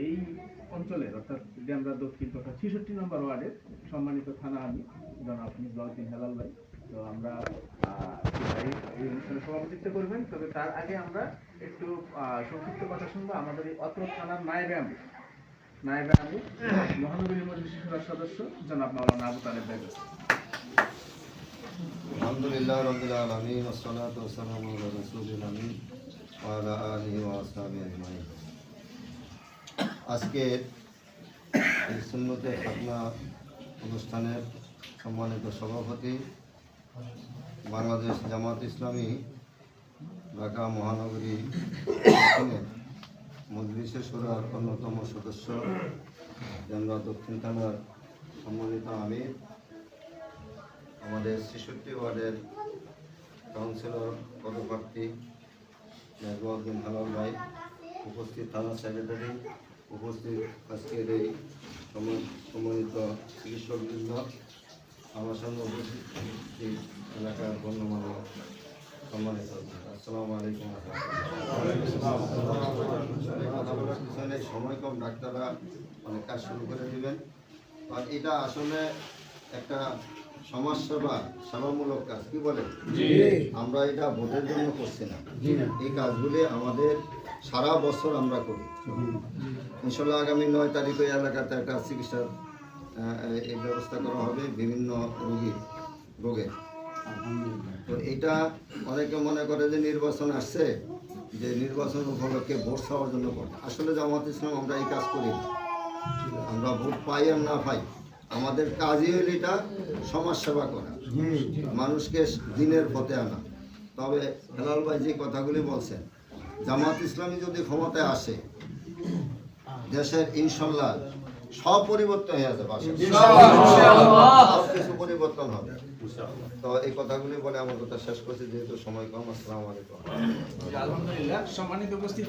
এই অঞ্চলের অর্থাৎ যদি আমরা দক্ষিণ তথা 66 নম্বর ওয়ার্ডের সম্মানিত থানা আমি জনাব মিসবাউদ্দিন হেলাল ভাই। তো আমরা এই অনুষ্ঠানে সভাপতিত্ব করবেন। তবে তার আগে আমরা একটু সংক্ষিপ্ত কথা শুনবো আমাদের এই অত্র থানার নায়েবে আমির মহানগরী মজলিস শুরার সদস্য জনাব মাওলানা আবু তালেব ভাই। আলহামদুলিল্লাহ রাব্বিল আলামিন ওয়াসসালাতু ওয়াসসালামু আলা রাসূলিল আমিন ওয়া আলা আলিহি ওয়া আসহাবিহি আজমাইন। আজকে এই সুন্নতে খাতনা অনুষ্ঠানের সম্মানিত সভাপতি বাংলাদেশ জামাত ইসলামী ঢাকা মহানগরী মজলিসে শুরার অন্যতম সদস্য আমরা দক্ষিণ থানার সম্মানিত আমির, আমাদের 66 ওয়ার্ডের কাউন্সিলর পদপ্রার্থী মিসবাউদ্দিন হেলাল ভাই, উপস্থিত থানা সেক্রেটারি, উপস্থিত আজকের এই সম্মানিত চিকিৎসকবৃন্দ, আমার সঙ্গে উপস্থিত এলাকার গণ্যমান্য সম্মানিত, আসসালামু আলাইকুম। কথা বলার পিছনে সময় কম, ডাক্তাররা অনেক কাজ শুরু করে দেবেন। আর এটা আসলে একটা সমাজসেবা, সেবামূলক কাজ, কি বলে? আমরা এটা ভোটের জন্য করছি না, এই কাজগুলি আমাদের সারা বছর আমরা করি। ইনশাল্লাহ আগামী 9 তারিখে এলাকাতে একটা চিকিৎসার এই ব্যবস্থা করা হবে বিভিন্ন রোগের। তো এটা অনেকে মনে করে যে নির্বাচন আসছে, যে নির্বাচন উপলক্ষে ভোট খাওয়ার জন্য করে। আসলে জামাত ইসলাম আমরা এই কাজ করি, আমরা ভোট পাই আর না পাই, আমাদের কাজই হইল এটা সমাজ সেবা করা, মানুষকে দিনের পথে আনা। তবে হেলাল ভাই যে কথাগুলি বলছেন, জামাত ইসলামী যদি ক্ষমতায় আসে দেশের ইনশাল্লাহ সব পরিবর্তন হয়ে যাবে, কিছু পরিবর্তন হবে। তো এই কথাগুলি বলে আমার কথা শেষ করছি, যেহেতু সময় কম। আসসালামু আলাইকুম। আলহামদুলিল্লাহ সম্মানিত উপস্থিতি।